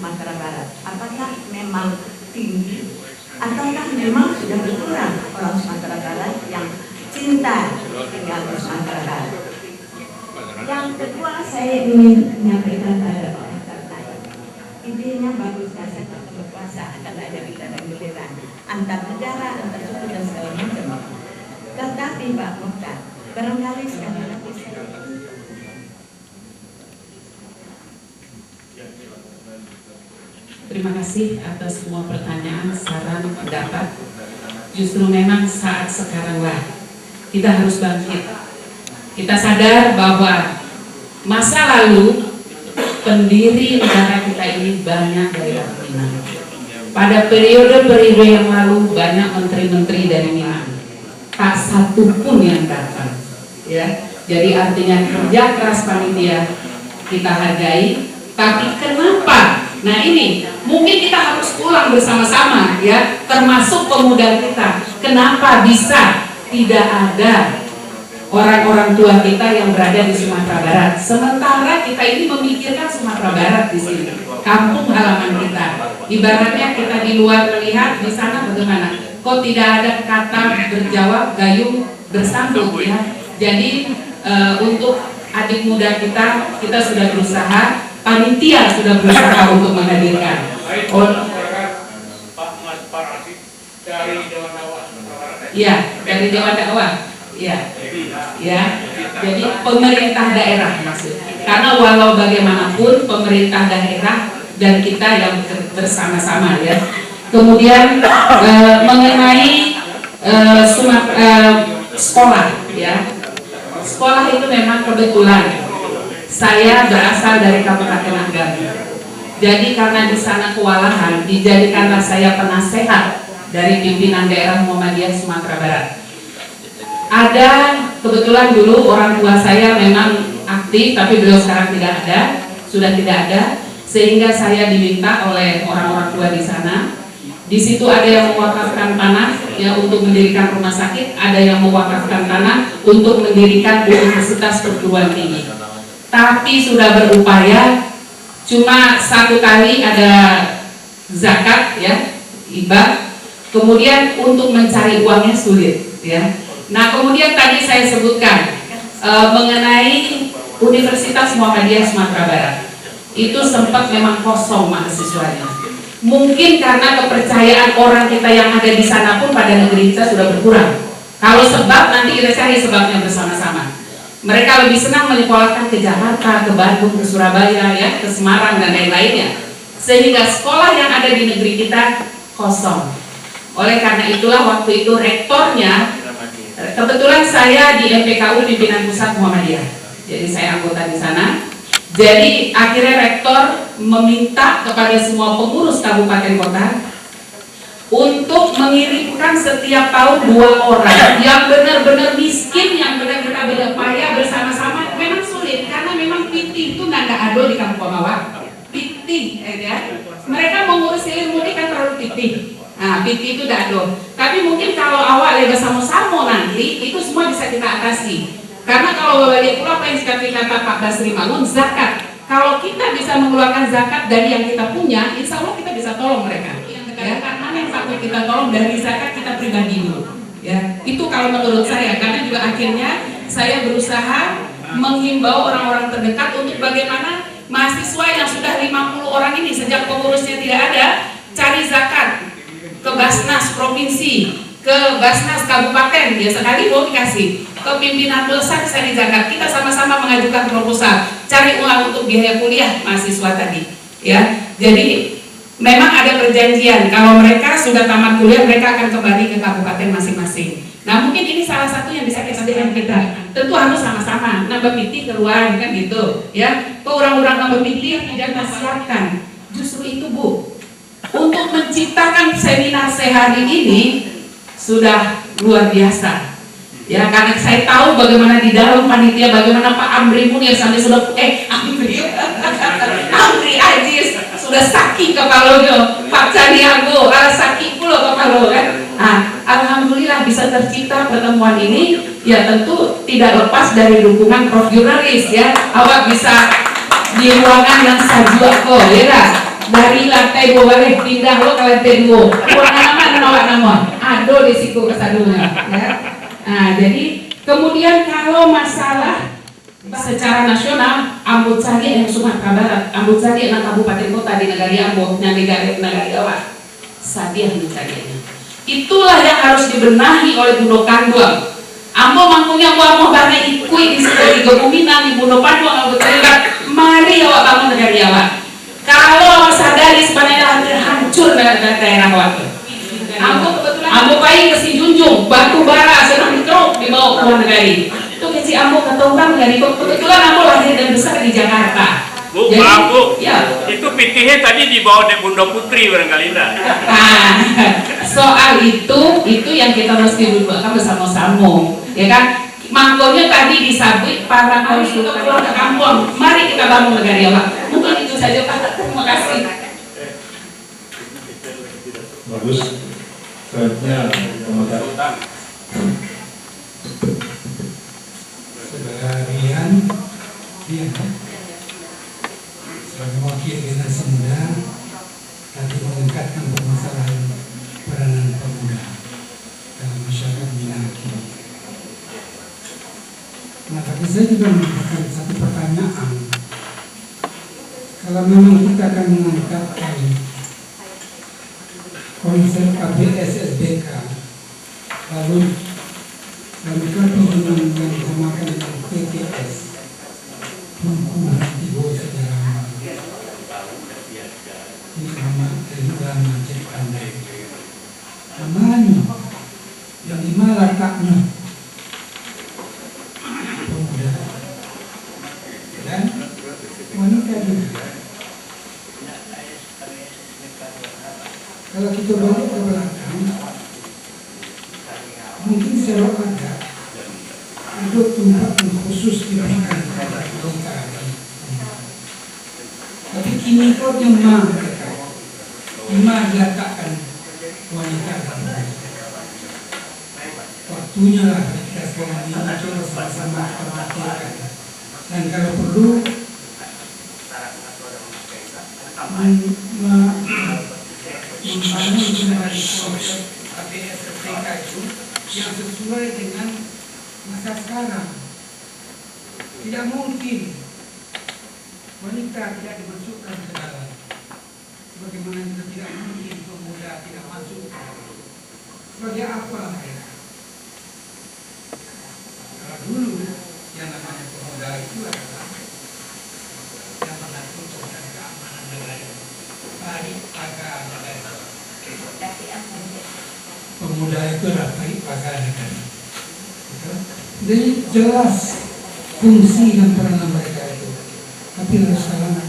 Sumatera Barat? Apakah memang tinggi ataukah memang sudah berkurang orang Sumatera Barat yang cinta tinggal di Sumatera Barat? Yang kedua, saya ingin menyampaikan pada Pak Mukhtar, idenya bagus, saya berkuasa akan ada kita dan giliran antar negara, antar suku dan segala macam. Tetapi Pak Mukhtar, barangkali sekali lagi saya terima kasih atas semua pertanyaan, saran, pendapat. Justru memang saat sekaranglah kita harus bangkit. Kita sadar bahwa masa lalu pendiri negara kita ini banyak dari orang Minang. Pada periode-periode yang lalu banyak menteri-menteri dari Minang. Tak satu pun yang datang. Ya, jadi artinya kerja keras panitia kita hargai. Tapi kenapa? Nah ini mungkin kita harus ulang bersama-sama ya, termasuk pemuda kita. Kenapa bisa tidak ada orang-orang tua kita yang berada di Sumatera Barat, sementara kita ini memikirkan Sumatera Barat di sini, kampung halaman kita. Ibaratnya kita di luar melihat di sana bagaimana? Kok tidak ada kata berjawab, gayung bersambut ya. Jadi untuk adik muda kita sudah berusaha. Panitia sudah berusaha untuk menghadirkan. Dari Dewan Dakwah. Iya, dari Dewan Dakwah. Iya, ya. Jadi pemerintah daerah maksudnya. Karena walau bagaimanapun pemerintah daerah dan kita yang bersama-sama ya. Kemudian mengenai sekolah ya. Sekolah itu memang kebetulan. Saya berasal dari Kabupaten Agam. Jadi karena di sana kewalahan, dijadikanlah saya penasehat dari pimpinan daerah Muhammadiyah Sumatera Barat. Ada kebetulan dulu orang tua saya memang aktif, tapi beliau sekarang tidak ada, sudah tidak ada, sehingga saya diminta oleh orang-orang tua di sana. Di situ ada yang mewakafkan tanah ya untuk mendirikan rumah sakit, ada yang mewakafkan tanah untuk mendirikan universitas perguruan tinggi. Tapi sudah berupaya, cuma satu kali ada zakat ya, hibah. Kemudian untuk mencari uangnya sulit ya. Nah kemudian tadi saya sebutkan mengenai Universitas Muhammadiyah Sumatera Barat, itu sempat memang kosong mahasiswanya. Mungkin karena kepercayaan orang kita yang ada di sana pun pada negeri kita sudah berkurang. Kalau sebab nanti kita cari sebabnya bersama-sama. Mereka lebih senang menyekolahkan ke Jakarta, ke Bandung, ke Surabaya, ya, ke Semarang dan lain-lainnya. Sehingga sekolah yang ada di negeri kita kosong. Oleh karena itulah waktu itu rektornya, kebetulan saya di MPKU Pimpinan Pusat Muhammadiyah, jadi saya anggota di sana. Jadi akhirnya rektor meminta kepada semua pengurus kabupaten kota untuk mengirimkan setiap tahun 2 orang yang benar-benar miskin, yang benar-benar berupaya bersama-sama. Memang sulit karena memang PT itu nggak ada ado di kampung bawah. PT, ya. Mereka mengurus ilmu ini kan terlalu PT. Nah, PT itu nggak ado. Tapi mungkin kalau awal ya bersama-sama nanti itu semua bisa kita atasi. Karena kalau Bapak lihat pula apa yang kata Pak Basri Mangun, zakat. Kalau kita bisa mengeluarkan zakat dari yang kita punya, insya Allah kita bisa tolong mereka. Ya, karena yang patut kita tolong dari zakat kita pribadi dulu. Ya, itu kalau menurut saya, karena juga akhirnya saya berusaha menghimbau orang-orang terdekat untuk bagaimana mahasiswa yang sudah 50 orang ini sejak pengurusnya tidak ada, cari zakat ke Basnas provinsi, ke Basnas kabupaten, ya sekali mau dikasih ke pimpinan pusat cari zakat. Kita sama-sama mengajukan proposal, cari uang untuk biaya kuliah mahasiswa tadi. Ya, jadi memang ada perjanjian, kalau mereka sudah tamat kuliah mereka akan kembali ke kabupaten masing-masing. Nah mungkin ini salah satu yang bisa kita dengan kita. Tentu harus sama-sama nambah piti keluar kan gitu, ya. Kok orang-orang nambah piti yang tidak siapkan. Justru itu Bu, untuk menciptakan seminar sehari ini sudah luar biasa. Ya karena saya tahu bagaimana di dalam panitia, bagaimana Pak Amri Munir sampai sudah Amri Ajis sudah sakit kepalanya, Pak Caniago sakit pula kepala kan. Nah, alhamdulillah bisa tercipta pertemuan ini, ya tentu tidak lepas dari dukungan Prof jurnalis ya. Awak bisa di ruangan yang sajua kok, ya kan? Dari lantai 2 balik, pindah lo ke lantai 2. Awak nama, ado di situ kesadungan. Ya. Nah, jadi kemudian kalau masalah secara nasional, Ambut Sari yang Sumatera Barat, Ambut Sari yang kabupaten kota di negara Ambut, yang negara Jawa, Sadiah mencarinya. Itulah yang harus dibenahi oleh Bundo Kandung. Ambo mangkungnya mau karena ikui di situ di Gemuminan di Bundo Panduang Ambut Sari. Mari awak bangun negara Jawa. Kalau awak sadari sebenarnya hancur daerah awak. Ambo paling ke Junjung, batu bara sedang truk dibawa ke luar negeri. Itu kecil Ambo kata orang dari kebetulan Ambo lahir dan besar di Jakarta. Bu, jadi, maaf Bu, ya. itu pitihnya tadi dibawa dari Bunda Putri barangkali enggak? Nah, soal itu yang kita mesti dudukkan bersama-sama, ya kan? Mangkonya tadi disabit para konsultan ke kampung. Mari kita bangun negara Jawa. Mungkin itu saja Pak. Terima kasih. Bagus. Selanjutnya komentar. Saudara Rian, sebagai wakil generasi muda, nanti mengangkatkan permasalahan peranan pemuda dalam masyarakat Minangkabau. Nah, tapi saya juga menambahkan satu pertanyaan. Kalau memang kita akan mengangkatkan konsep KPSSBK, lalu melengkapi dengan yang disamakan dengan TTS, hukum tiga sejarah ini ulama cek pandai. Namanya yang lima letaknya pemuda dan wanita juga. Kalau kita balik ke belakang, mungkin secara adat ada tempat yang khusus diberikan kepada wanita. Tapi kini kau yang lima diletakkan wanita dan waktunya lah kita semua ini coba sama-sama perhatikan. Dan kalau perlu membangun kembali konsep KPSSBK itu yang sesuai dengan masa sekarang. Tidak mungkin wanita tidak dimasukkan ke dalam, sebagaimana juga tidak mungkin pemuda tidak masuk. Sebagai apa ya? Kalau dulu yang namanya pemuda itu adalah yang mengatur dan keamanan negara, baik pagar negara. Pemuda itu adalah baik pagar negara. Jadi jelas fungsi dan peranan mereka itu. Tapi harus sekarang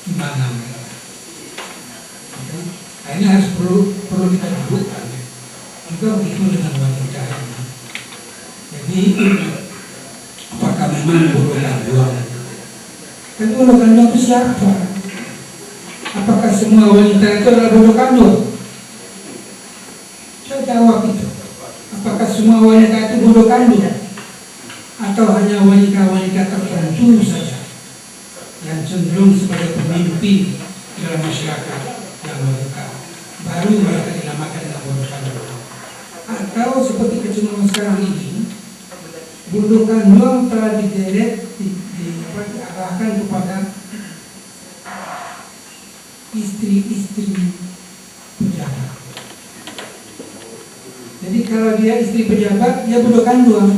gimana mereka? Nah, ini harus perlu kita dudukkan. Juga begitu dengan wanita ini. Jadi apakah memang Bundo Kandung? Kan Bundo Kandung itu siapa? Apakah semua wanita itu adalah Bundo Kandung? Saya jawab itu. Apakah semua wanita itu Bundo Kandung? Atau hanya wanita-wanita tertentu saja yang cenderung sebagai pemimpin dalam masyarakat yang mereka baru mereka dinamakan dengan Bundo Kandung? Atau seperti kecenderungan sekarang ini, Bundo Kandung telah dideret diarahkan kepada istri-istri pejabat. Jadi kalau dia istri pejabat, dia Bundo Kandung.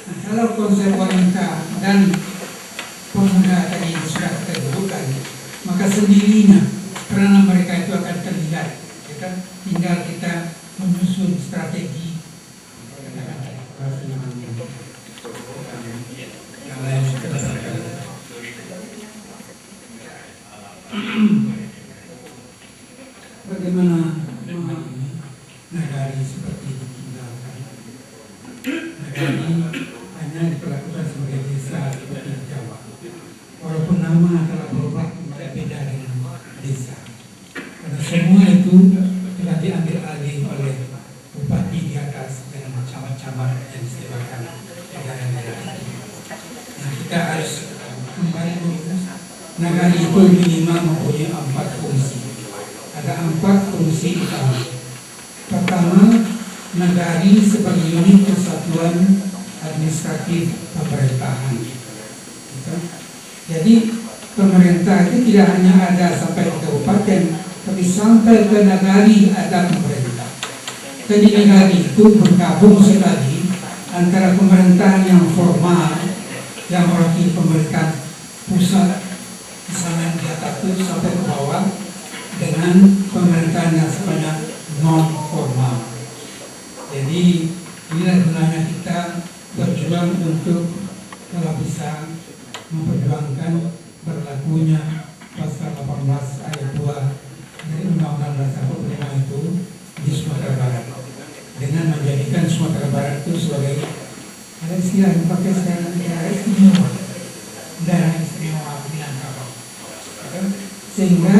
Nah, kalau konsep wanita dan pemuda tadi sudah kita dudukkan, maka sendirinya peranan mereka itu akan terlihat. Ya, tinggal kita menyusun strategi yang lain kita lakukan. Bagaimana memahami nagari seperti ditinggalkan? Nagari hanya diperlakukan sebagai desa seperti di Jawa, walaupun nama telah berubah tidak beda dengan desa. Karena semua itu telah diambil alih oleh bupati di atas dengan camat-camat yang disediakan negara-negara itu. Nah, kita harus kembali mengurus Nagari itu minimal mempunyai 4 fungsi. Ada 4 fungsi utama. Pertama, nagari sebagai unit kesatuan administratif pemerintahan. Jadi pemerintah itu tidak hanya ada sampai ke kabupaten, tapi sampai ke nagari ada pemerintah. Jadi nagari itu bergabung sekali antara pemerintahan yang formal, yang mewakili pemerintah pusat, misalnya di atas itu sampai ke bawah, dengan pemerintahan yang sebenarnya non formal. Jadi inilah gunanya kita berjuang untuk kalau bisa memperjuangkan berlakunya pasal 18 ayat 2 dari Undang-Undang Dasar 45 itu di Sumatera Barat, dengan menjadikan Sumatera Barat itu sebagai ada istilah yang dipakai sekarang daerah istimewa, daerah istimewa Minangkabau, sehingga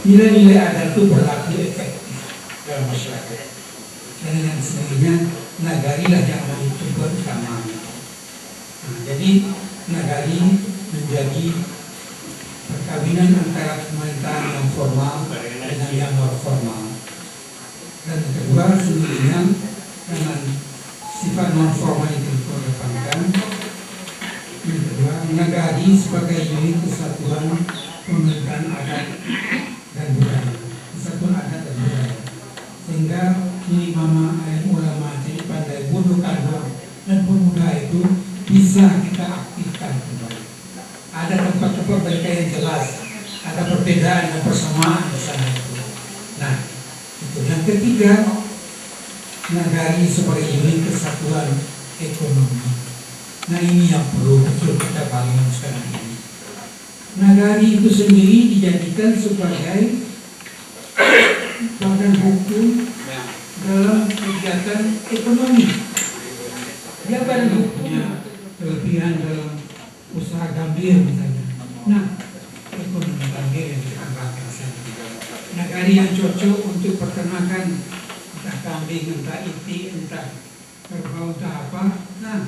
nilai-nilai adat itu berlaku efektif dalam masyarakat. Dan yang sendirinya nagarilah yang menjadi utama. Jadi nagari menjadi perkawinan antara pemerintahan yang formal dengan yang non formal. Dan kedua, sendirinya dengan sifat non formal itu dikedepankan. Yang kedua, nagari sebagai unit kesatuan pemerintahan adat dan budaya, kesatuan adat dan budaya. Sehingga ini mama ayat ulama jadi pandai bodoh kadang dan pemuda itu bisa kita aktifkan kembali. Ada tempat-tempat mereka yang jelas, ada perbedaan dan persamaan di sana itu. Nah, itu yang ketiga, nagari sebagai unit kesatuan ekonomi. Nah, ini yang perlu betul kita bangun sekarang ini. Nagari itu sendiri dijadikan sebagai badan hukum dalam kegiatan ekonomi. Dia badan hukumnya kelebihan dalam usaha gambir misalnya. Nah, ekonomi gambir yang dikembangkan sana. Nagari yang cocok untuk peternakan entah kambing, entah itik, entah kerbau, entah apa. Nah,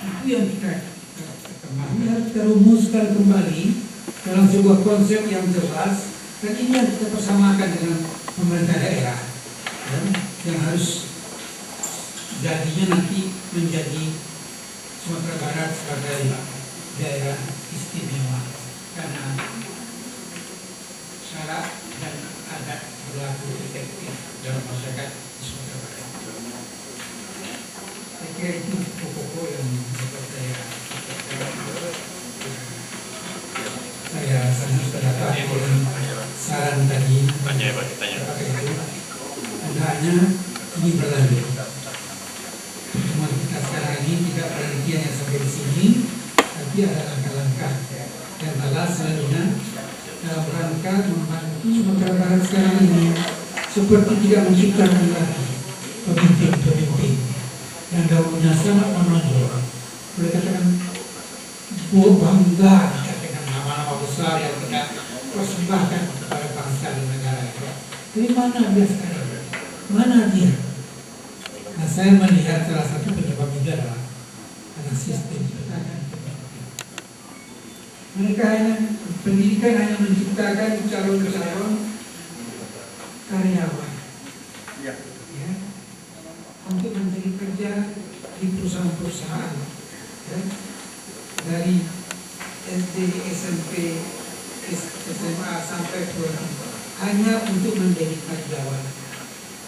itu yang kita kembangkan. Harus kita rumuskan kembali dalam sebuah konsep yang jelas. Dan ini yang kita persamakan dengan pemerintah daerah, yang harus jadinya nanti menjadi Sumatera Barat sebagai daerah istimewa karena syarat dan adat berlaku efektif dalam masyarakat di Sumatera Barat. Saya kira itu pokok-pokok yang dapat saya sangat terdapat saran tadi. Hendaknya ini berlanjut. Pertemuan kita sekarang ini tidak penelitian yang sampai di sini, tapi ada langkah-langkah yang telah selanjutnya dalam rangka membantu Sumatera Barat sekarang ini seperti tidak menciptakan lagi pemimpin-pemimpin yang dahulunya sangat menonjol. Boleh katakan bangga dengan nama-nama besar yang kita persembahkan kepada bangsa dan negara. Dari mana dia sekarang? Mana dia? Nah, saya melihat salah satu penyebab itu adalah karena sistem pendidikan. Mereka hanya pendidikan hanya menciptakan calon-calon karyawan, ya, untuk mencari kerja di perusahaan-perusahaan, ya, dari SD, SMP, SMA sampai kuliah, hanya untuk menjadi karyawan.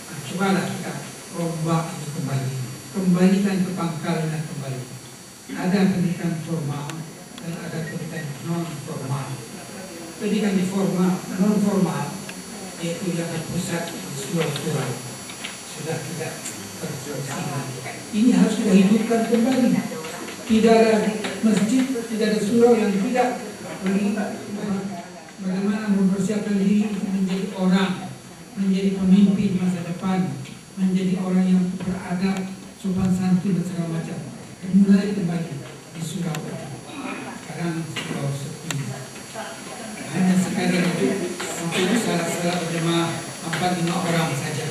Nah, cobalah kita rombak ini kembali, kembalikan ke pangkalnya kembali. Ada pendidikan formal dan ada pendidikan non formal. Pendidikan formal, non formal yaitu yang terpusat di sekolah-sekolah sudah tidak terfungsi. Ini harus kita hidupkan kembali. Tidak ada masjid, tidak ada surau yang tidak bagaimana mempersiapkan diri menjadi orang, menjadi pemimpin masa depan, menjadi orang yang beradab, sopan santun dan segala macam. Mulai kembali di surau. Sekarang surau sepi. Hanya sekadar itu untuk salah-salah berjemaah 4-5 orang saja.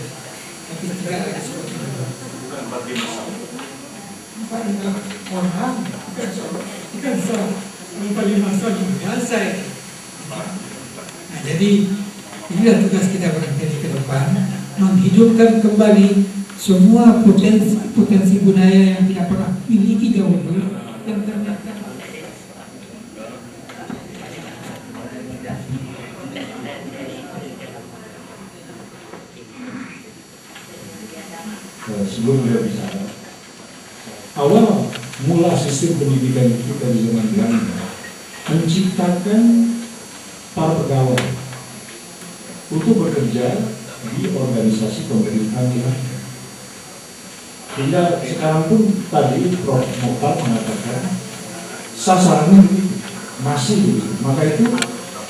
Tapi tidak ada seperti itu. 4-5 orang, bukan salah. Yang paling masalah biasa itu. Nah, jadi inilah tugas kita barangkali ke depan, menghidupkan kembali semua potensi budaya yang tidak pernah miliki dahulu, yang ternyata sebelum beliau bicara, awal mula sistem pendidikan kita di zaman Belanda menciptakan para pegawai untuk bekerja di organisasi pemerintahan di Belanda. Hingga sekarang pun tadi Prof. Mokhtar mengatakan sasarannya begitu, masih begitu. Maka itu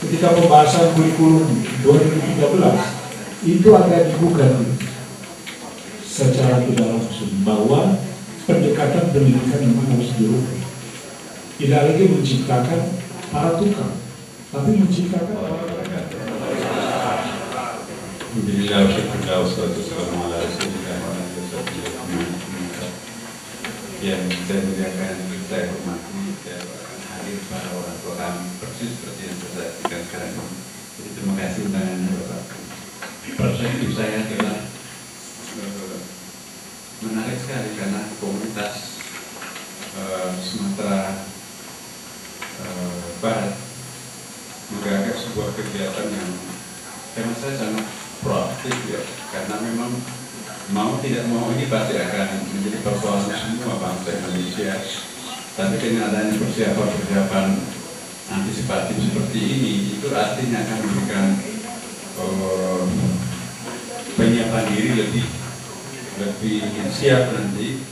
ketika pembahasan kurikulum 2013 itu agak dibuka secara tidak langsung bahwa pendekatan pendidikan memang harus dirubah. Tidak lagi menciptakan para tukang, tapi menciptakan para pekerja. Alhamdulillah, syukurlah, wassalamualaikum yang saya muliakan, saya hormati, saya akan hadir para orang tua kami persis seperti yang saya saksikan sekarang ini. Jadi terima kasih undangannya Bapak. Perspektif saya adalah menarik sekali karena komunitas Sumatera Barat menggagas sebuah kegiatan yang hemat saya sangat proaktif ya, karena memang mau tidak mau ini pasti akan menjadi persoalan semua bangsa Indonesia. Tapi dengan adanya persiapan antisipatif seperti ini, itu artinya akan memberikan penyiapan diri lebih siap nanti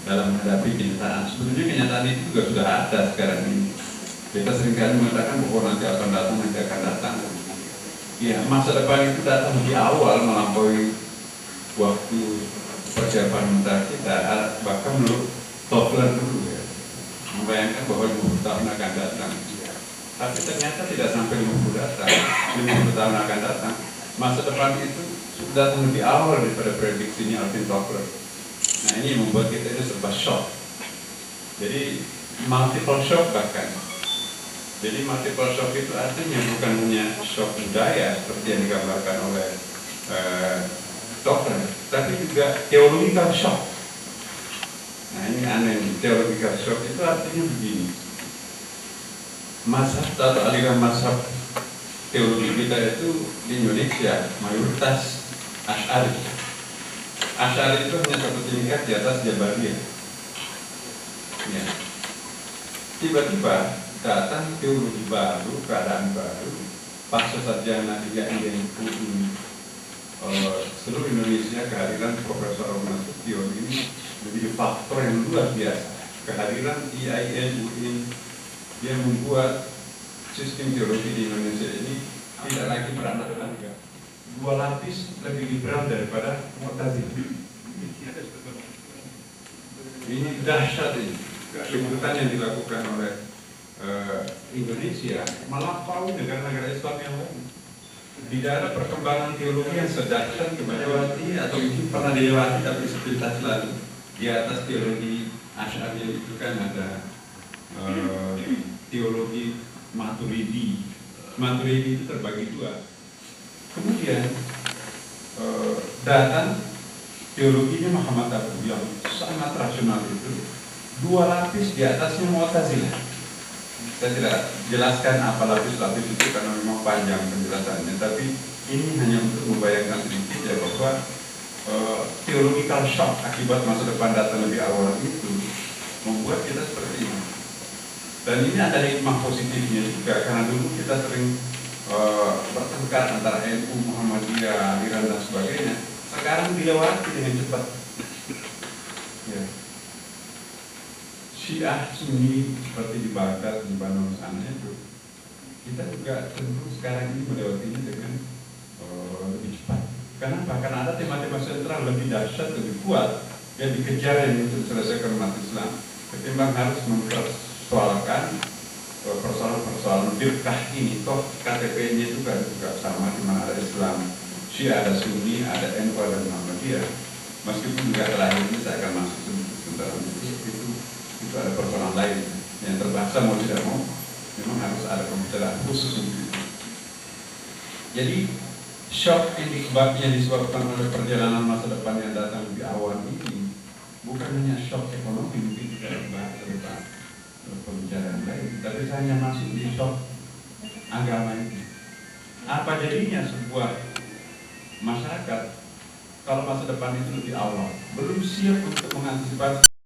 dalam menghadapi kenyataan. Sebenarnya kenyataan itu juga sudah ada sekarang ini. Kita seringkali mengatakan bahwa nanti akan datang. Ya, masa depan itu datang lebih awal melampaui waktu persiapan mental kita, bahkan menurut Toffler dulu ya, membayangkan bahwa 50 tahun akan datang. Tapi ternyata tidak sampai 50 tahun akan datang. Masa depan itu sudah datang lebih awal daripada prediksinya Alvin Toffler. Nah, ini membuat kita itu serba shock. Jadi multiple shock bahkan. Jadi multiple shock itu artinya bukan hanya shock budaya seperti yang digambarkan oleh Toffler, tapi juga theological shock. Nah, ini aneh, theological shock itu artinya begini. Mazhab atau aliran mazhab teologi kita itu di Indonesia mayoritas Asy'ari. Asy'ari itu hanya satu tingkat di atas Jabariyah. Ya. Tiba-tiba datang teologi baru, keadaan baru, pasca sarjana hingga UI seluruh Indonesia, kehadiran Profesor Nasution ini menjadi faktor yang luar biasa. Kehadiran IAIN, UIN yang membuat sistem teologi di Indonesia ini tidak lagi beranak tangga. 2 lapis lebih liberal daripada Mu'tazilah. Ini dahsyat ini. Liputan yang dilakukan oleh Indonesia melampaui negara-negara Islam yang lain. Tidak ada perkembangan teologi yang sedahsyat dilewati atau mungkin pernah dilewati tapi sepintas lalu. Di atas teologi Asy'ari itu kan ada teologi Maturidi. Maturidi itu terbagi 2. Kemudian datang teologinya Muhammad Abu yang sangat rasional itu, 2 lapis di atasnya Mu'tazilah. Saya tidak jelaskan apa lapis-lapis itu karena memang panjang penjelasannya, tapi ini hanya untuk membayangkan sedikit ya bahwa theological shock akibat masa depan datang lebih awal itu membuat kita seperti ini. Dan ini ada hikmah positifnya juga, karena dulu kita sering bertengkar antara NU, Muhammadiyah, aliran dan sebagainya. Sekarang dilewati dengan cepat. Ya. Syiah Sunni seperti di Baghdad, di Bandung sana itu, kita juga cenderung sekarang ini melewatinya dengan lebih cepat. Kenapa? Karena ada tema-tema sentral lebih dahsyat, lebih kuat yang dikejar yang untuk diselesaikan umat Islam, ketimbang harus mempersoalkan persoalan-persoalan firqah ini. Toh KTP-nya itu kan juga sama, di mana ada Islam, Syiah, ada Sunni, ada NU, ada Muhammadiyah. Meskipun juga terakhir ini saya akan masuk sebentar itu ada persoalan lain yang terbahasa mau tidak mau Memang harus ada pembicaraan khusus untuk itu. Jadi shock yang disebabkan oleh perjalanan masa depan yang datang di awal ini bukan hanya shock ekonomi, mungkin juga bahas tentang pembicaraan lain, tapi saya hanya masuk di shock agama ini. Apa jadinya sebuah masyarakat kalau masa depan itu lebih awal belum siap untuk mengantisipasi